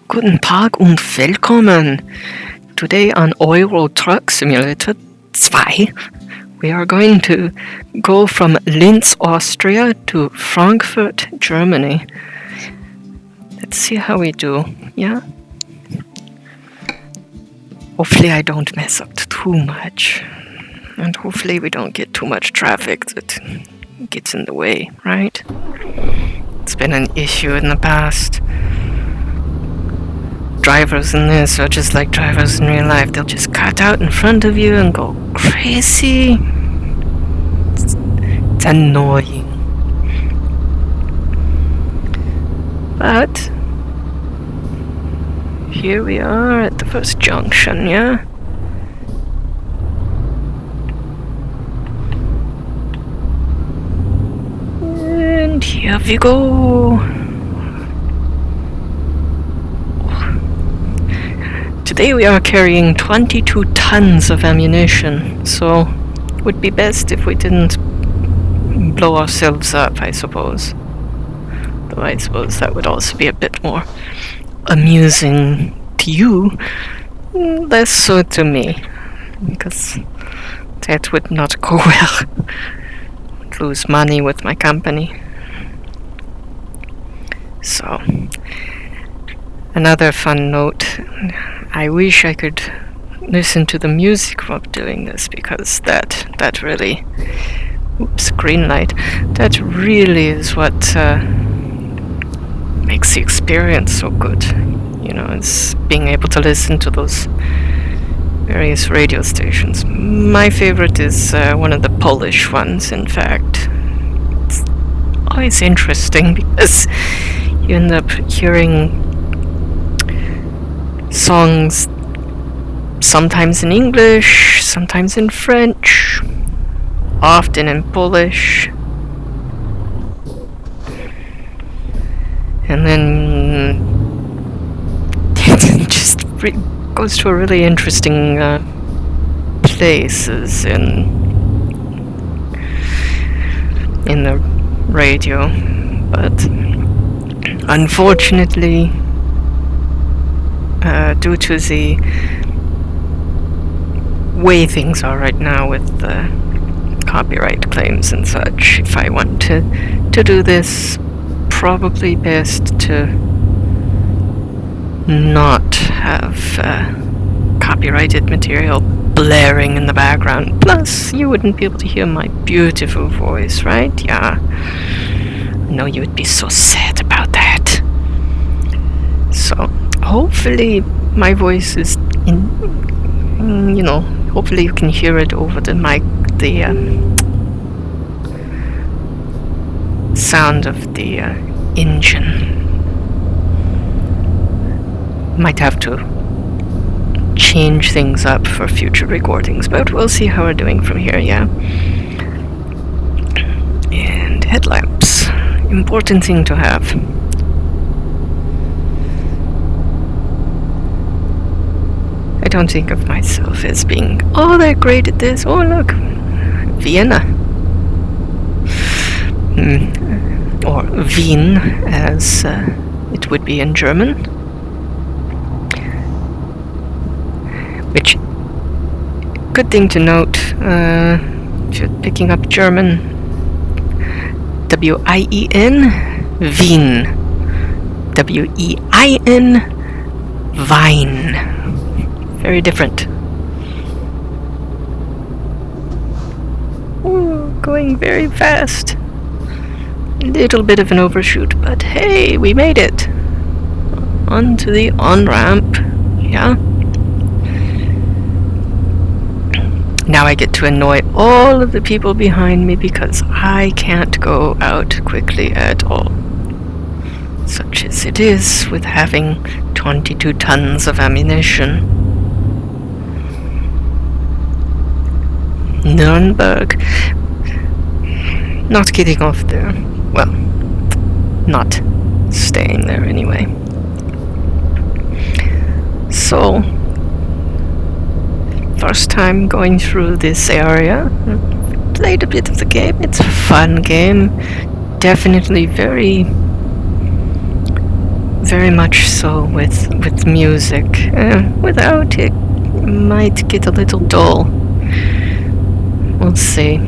Guten Tag und willkommen. Today on Euro Truck Simulator 2, we are going to go from Linz, Austria to Frankfurt, Germany. Let's see how we do, yeah? Hopefully I don't mess up too much. And hopefully we don't get too much traffic that gets in the way, right? It's been an issue in the past. Drivers in this are just like drivers in real life. They'll just cut out in front of you and go crazy. It's annoying. But here we are at the first junction, yeah? And here we go. Today we are carrying 22 tons of ammunition, so it would be best if we didn't blow ourselves up, I suppose. Though I suppose that would also be a bit more amusing to you, less so to me, because that would not go well. I'd lose money with my company. So, another fun note. I wish I could listen to the music while doing this, because that really, oops, green light, that really is what makes the experience so good. You know, it's being able to listen to those various radio stations. My favorite is one of the Polish ones, in fact. It's always interesting because you end up hearing songs sometimes in English, sometimes in French, often in Polish, and then it just goes to a really interesting places in the radio, but unfortunately, due to the way things are right now with copyright claims and such, if I want to do this, probably best to not have copyrighted material blaring in the background. Plus, you wouldn't be able to hear my beautiful voice, right? Yeah. I know you would be so sad about that. So, hopefully my voice is hopefully you can hear it over the mic, the sound of the engine. Might have to change things up for future recordings, but we'll see how we're doing from here, yeah? And headlamps. Important thing to have. I don't think of myself as being, oh, they're great at this. Oh, look, Vienna. Or Wien, as it would be in German. Which, good thing to note, if you're picking up German, W-I-E-N, Wien. W-E-I-N, Wein. Very different. Ooh, going very fast. Little bit of an overshoot, but hey, we made it. Onto the on-ramp, yeah? Now I get to annoy all of the people behind me because I can't go out quickly at all. Such as it is with having 22 tons of ammunition. Nuremberg. Not getting off there. Well, not staying there anyway. So, first time going through this area. Played a bit of the game. It's a fun game. Definitely very very much so with music. Without it, might get a little dull. We'll see.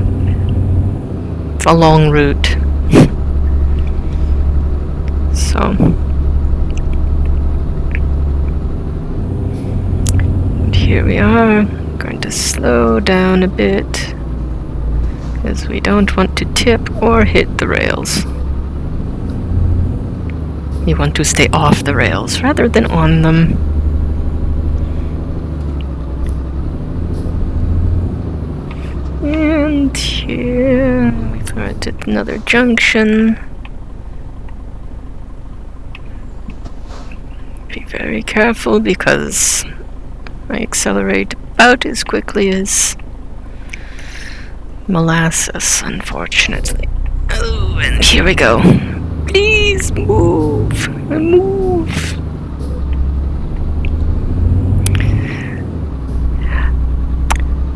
It's a long route. So, and here we are. Going to slow down a bit, because we don't want to tip or hit the rails. You want to stay off the rails rather than on them. And here we've got another junction. Be very careful because I accelerate about as quickly as molasses, unfortunately. Oh, and here we go. Please move. Move.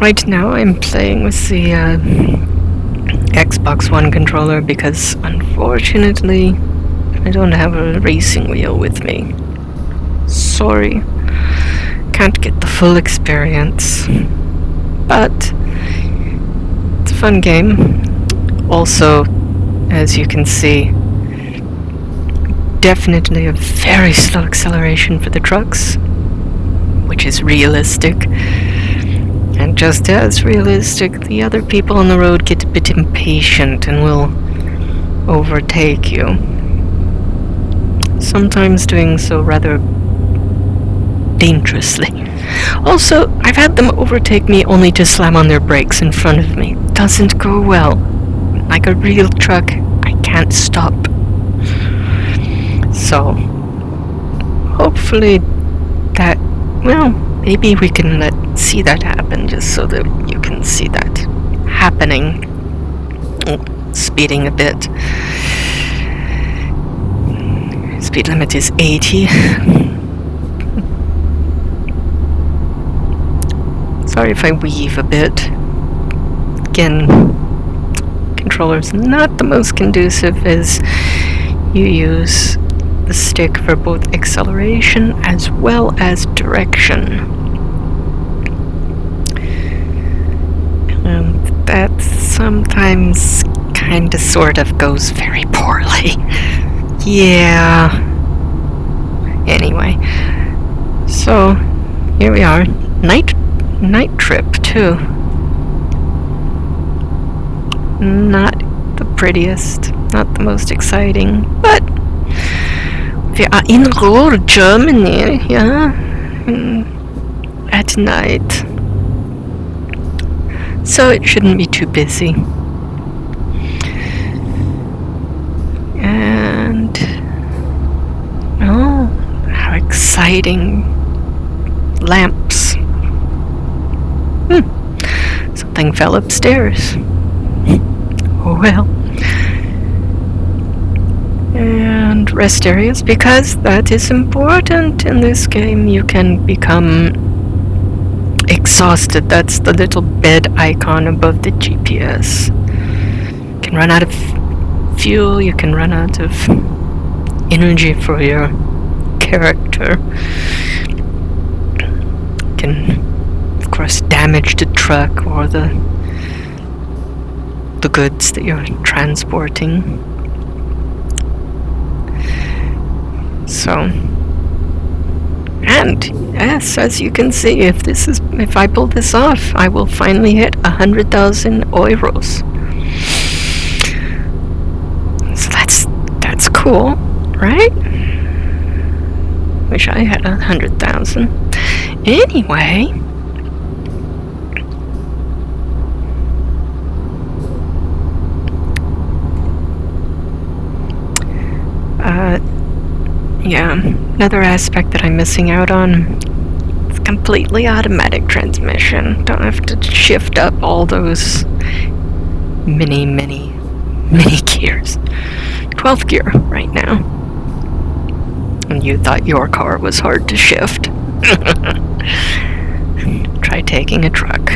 Right now I'm playing with the Xbox One controller because unfortunately I don't have a racing wheel with me. Sorry. Can't get the full experience. But it's a fun game. Also, as you can see, definitely a very slow acceleration for the trucks, which is realistic. And just as realistic, the other people on the road get a bit impatient and will overtake you. Sometimes doing so rather dangerously. Also, I've had them overtake me only to slam on their brakes in front of me. Doesn't go well. Like a real truck, I can't stop. So, hopefully that, well, maybe we can see that happen just so that you can see that happening. Oh, speeding a bit. Speed limit is 80. Sorry if I weave a bit. Again, controller's not the most conducive as you use the stick for both acceleration as well as direction. And that sometimes kinda sort of goes very poorly. Yeah. Anyway. So, here we are. Night trip, too. Not the prettiest, not the most exciting, but we are in rural Germany, yeah, at night. So it shouldn't be too busy. And, oh, how exciting. Lamps. Something fell upstairs. Oh well. And rest areas, because that is important in this game. You can become exhausted. That's the little bed icon above the GPS. You can run out of fuel, you can run out of energy for your character. You can, of course, damage the truck or the goods that you're transporting. So, and yes, as you can see, if I pull this off, I will finally hit 100,000 euros. So that's cool, right? Wish I had 100,000. Anyway. Yeah, another aspect that I'm missing out on, it's completely automatic transmission. Don't have to shift up all those many gears. 12th gear right now. And you thought your car was hard to shift. Try taking a truck.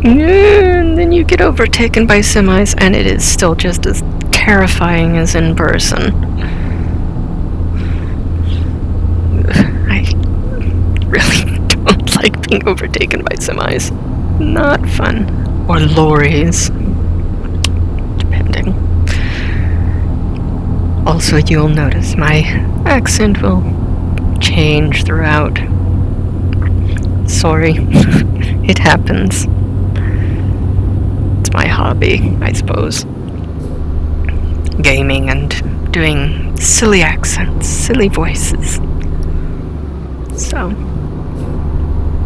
And And then you get overtaken by semis, and it is still just as terrifying as in person. I really don't like being overtaken by semis. Not fun. Or lorries. Depending. Also, you'll notice my accent will change throughout. Sorry. It happens. It's my hobby, I suppose. Gaming and doing silly accents, silly voices. So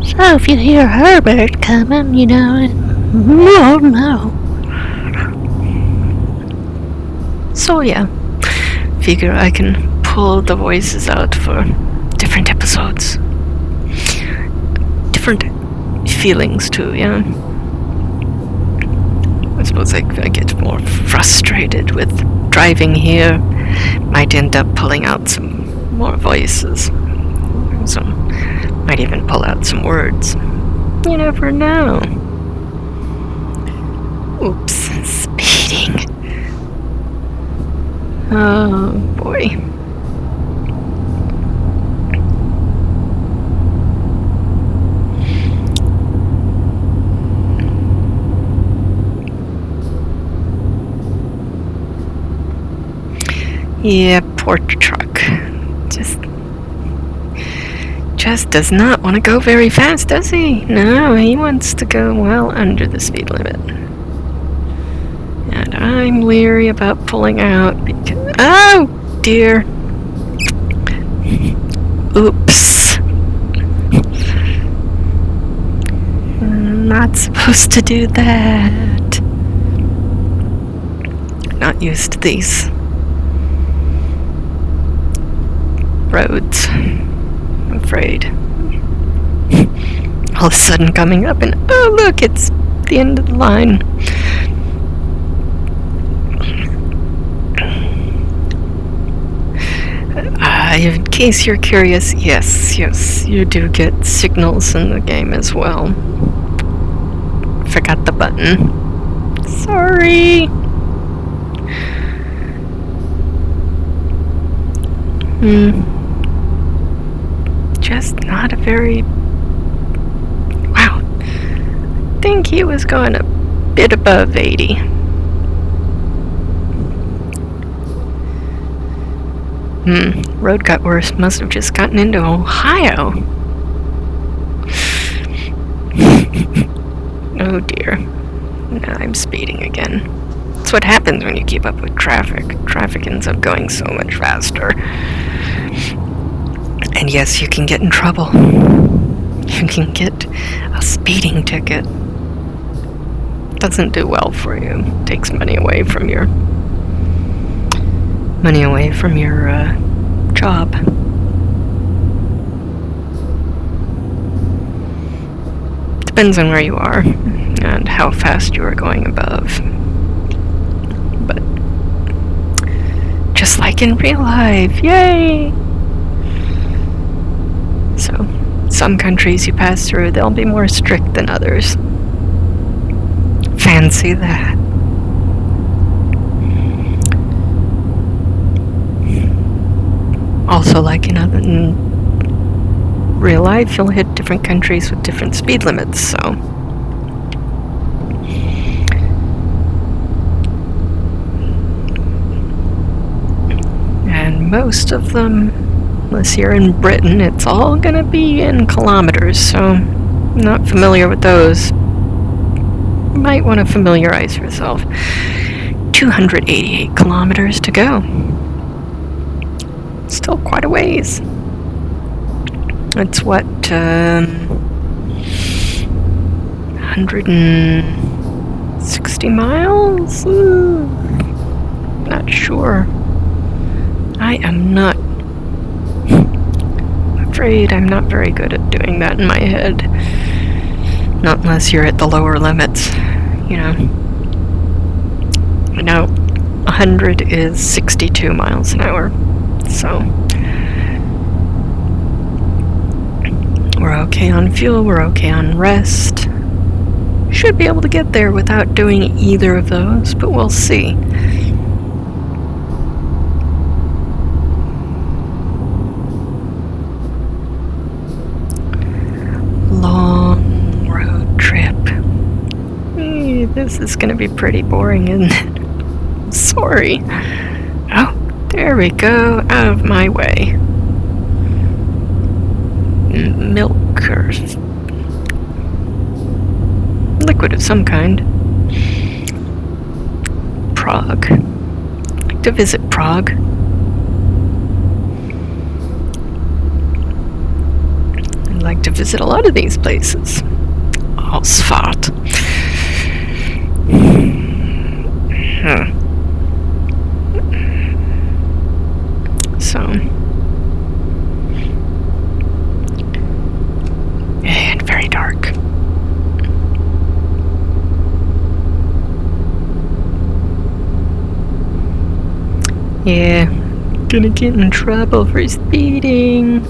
if you hear Herbert coming, you know, no. So yeah, figure I can pull the voices out for different episodes. Different feelings too, yeah. I suppose I get more frustrated with driving here. Might end up pulling out some more voices. So, might even pull out some words. You never know. Oops, speeding. Oh boy. Yeah, poor truck. Just does not want to go very fast, does he? No, he wants to go well under the speed limit. And I'm leery about pulling out because... Oh, dear. Oops. I'm not supposed to do that. Not used to these roads, I'm afraid. All of a sudden coming up and, oh look, it's the end of the line. In case you're curious, yes, you do get signals in the game as well. Forgot the button. Sorry. Just not a very... Wow. I think he was going a bit above 80. Road got worse. Must have just gotten into Ohio. Oh dear. Now I'm speeding again. That's what happens when you keep up with traffic. Traffic ends up going so much faster. And yes, you can get in trouble. You can get a speeding ticket. Doesn't do well for you. Takes money away from your job. Depends on where you are and how fast you are going above. But just like in real life, yay! So, some countries you pass through, they'll be more strict than others. Fancy that. Also, like in real life, you'll hit different countries with different speed limits, so... And most of them, unless you're in Britain, it's all gonna be in kilometers, so not familiar with those. You might want to familiarize yourself. 288 kilometers to go. Still quite a ways. It's what, 160 miles? Not sure. I am not... I'm afraid I'm not very good at doing that in my head. Not unless you're at the lower limits, you know. I know 100 is 62 miles an hour. So, we're okay on fuel, we're okay on rest. Should be able to get there without doing either of those, but we'll see. Long road trip. This is gonna be pretty boring, isn't it? Sorry. Oh, there we go. Out of my way. Milk or liquid of some kind. Prague. I'd like to visit Prague. I'd like to visit a lot of these places. Ausfahrt. So. And very dark. Yeah, gonna get in trouble for speeding.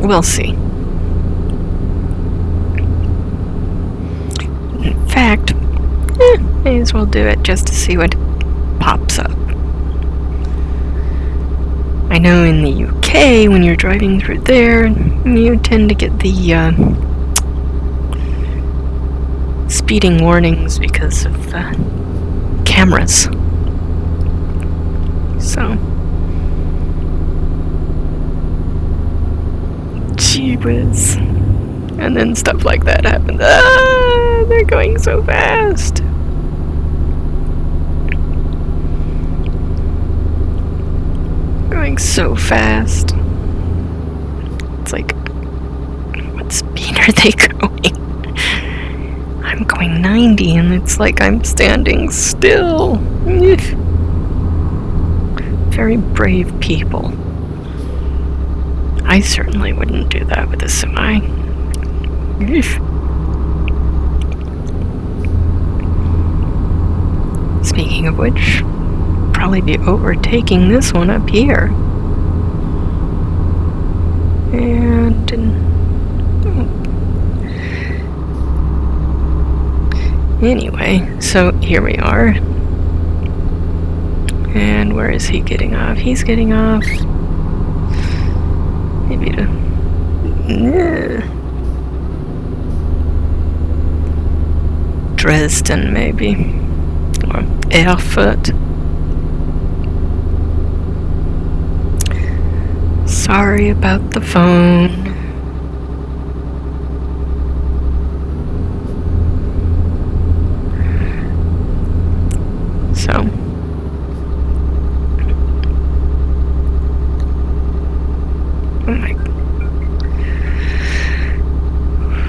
We'll see. In fact, may as well do it just to see what pops up. I know in the UK, when you're driving through there, you tend to get the speeding warnings because of cameras. So, gee whiz. And then stuff like that happens. Ah, they're going so fast. Going so fast. It's like, what speed are they going? I'm going 90 and it's like I'm standing still. Very brave people. I certainly wouldn't do that with a semi. Speaking of which, probably be overtaking this one up here. And anyway, so here we are. And where is he getting off? He's getting off. Maybe to Dresden, maybe. Or Erfurt. Sorry about the phone. So. Oh my.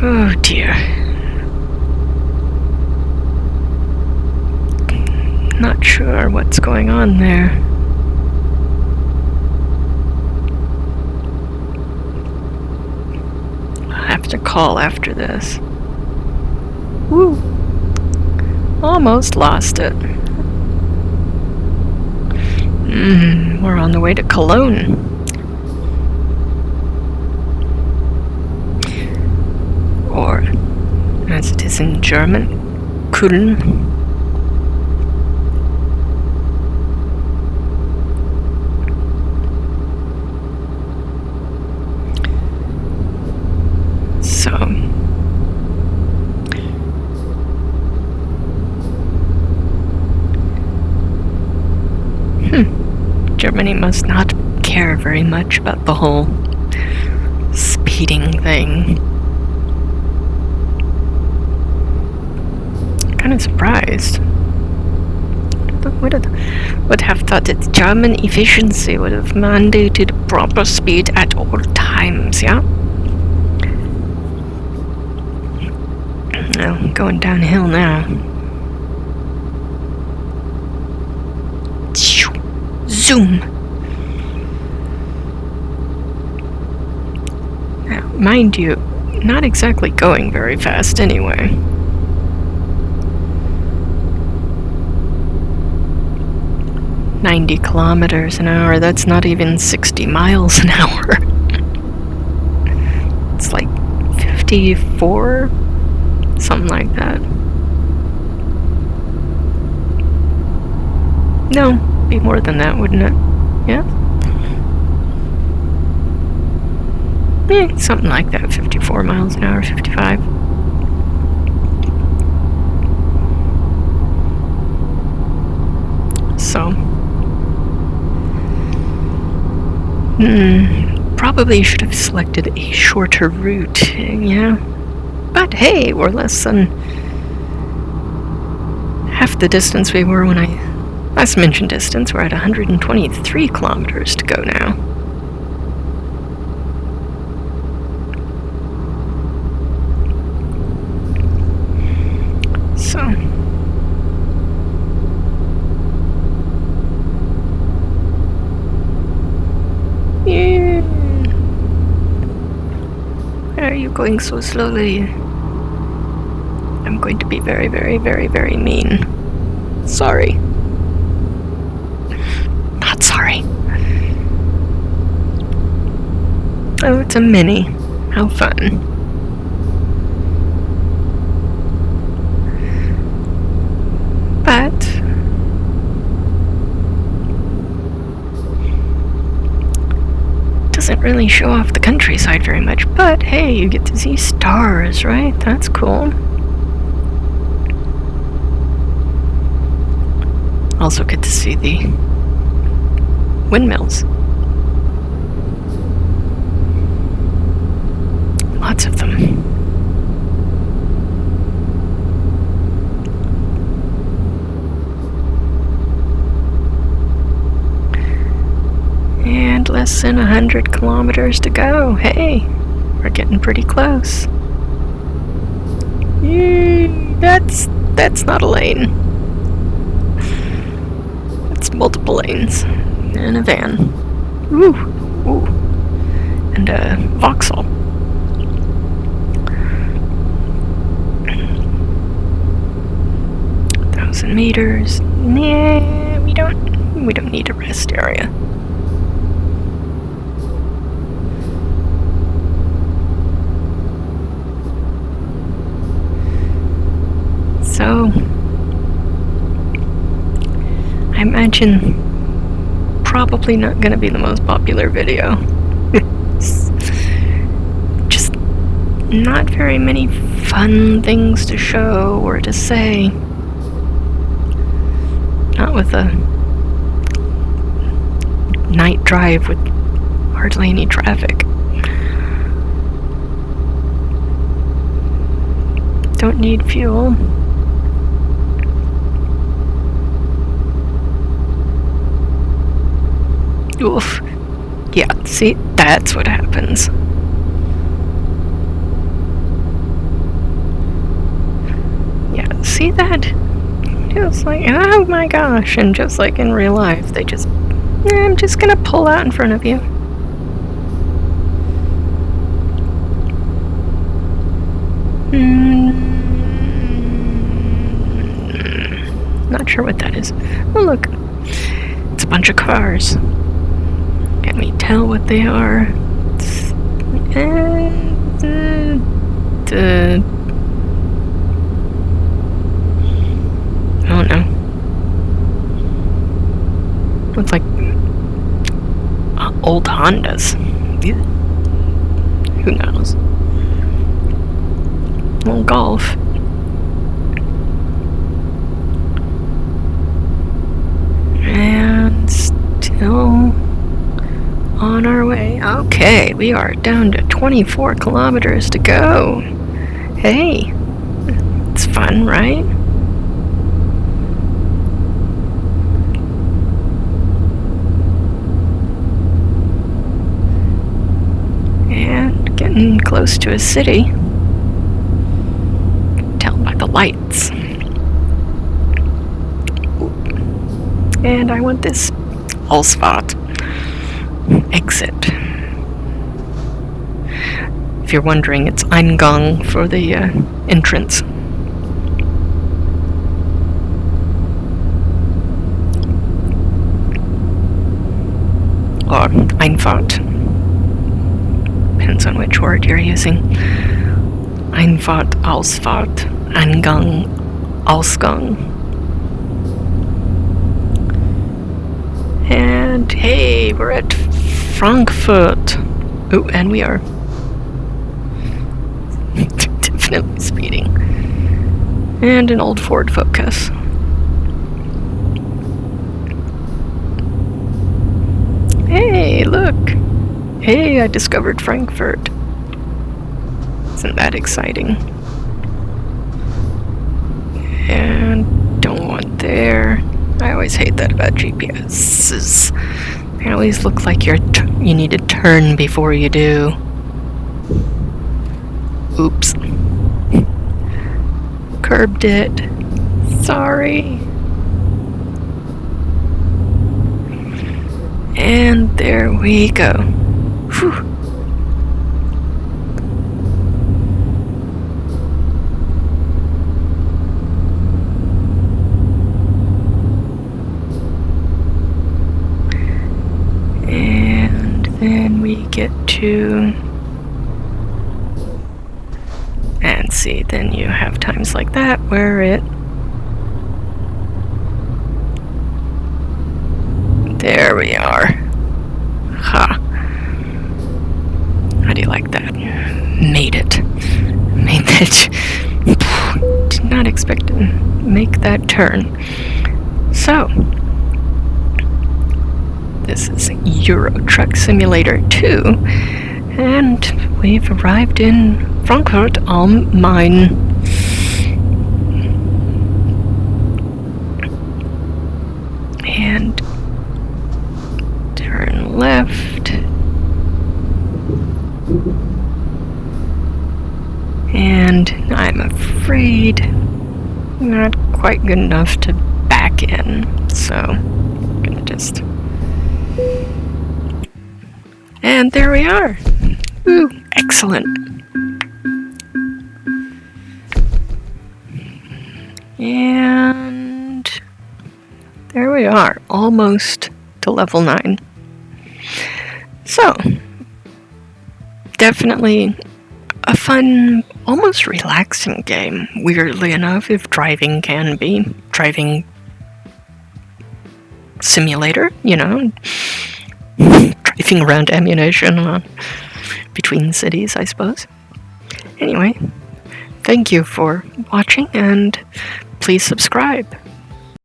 Oh dear. Not sure what's going on there. I'll have to call after this. Woo! Almost lost it. We're on the way to Cologne. Or, as it is in German, Köln. So, Germany must not care very much about the whole speeding thing. Kind of surprised. Would have thought that German efficiency would have mandated proper speed at all times, yeah? Well, going downhill now. Zoom! Now, mind you, not exactly going very fast anyway. .90 kilometers an hour, that's not even 60 miles an hour. 54? Something like that. No, be more than that, wouldn't it? Yeah? Something like that, 54 miles an hour, 55. So, probably should have selected a shorter route, yeah. But hey, we're less than half the distance we were when I last mentioned distance. We're at 123 kilometers to go now. So, yeah. Why are you going so slowly? I'm going to be very, very, very, very mean. Sorry. Not sorry. Oh, it's a Mini. How fun. But doesn't really show off the countryside very much. But hey, you get to see stars, right? That's cool. Also get to see the windmills. Lots of them. And less than 100 kilometers to go. Hey, we're getting pretty close. Yay, that's not a lane. It's multiple lanes. And a van. Ooh, ooh. And a Vauxhall. Meters. Nah, we don't need a rest area. So I imagine probably not gonna be the most popular video. Just not very many fun things to show or to say. Not with a night drive with hardly any traffic. Don't need fuel. Oof. Yeah, see, that's what happens. Yeah, see that? Just like, oh my gosh, and just like in real life, they just, I'm just gonna pull out in front of you. Not sure what that is. Oh look, it's a bunch of cars. Can we tell what they are? I don't know. Looks like old Hondas. Yeah. Who knows? Well, Golf. And still on our way. Okay, we are down to 24 kilometers to go. Hey, it's fun, right? And getting close to a city. Tell by the lights. And I want this Ausfahrt exit. If you're wondering, it's Eingang for the entrance. Or Einfahrt. Depends on which word you're using. Einfahrt, Ausfahrt, Eingang, Ausgang. And hey, we're at Frankfurt. Oh, and we are definitely speeding. And an old Ford Focus. Hey, look! Hey, I discovered Frankfurt. Isn't that exciting? And don't want there. I always hate that about GPSs. They always look like you need to turn before you do. Oops. Curbed it. Sorry. And there we go. Whew. And then we get to... And see, then you have times like that where it... There we are. Ha. How do you like that? Made it. Made that. Did not expect to make that turn. So, this is Euro Truck Simulator 2, and we've arrived in Frankfurt am Main. And turn left. And I'm afraid not quite good enough to back in, so I'm gonna just... And there we are! Ooh, excellent! And there we are, almost to level 9. So, definitely a fun, almost relaxing game, weirdly enough, if driving can be. Driving simulator, you know, driving around ammunition between cities, I suppose. Anyway, thank you for watching, and please subscribe.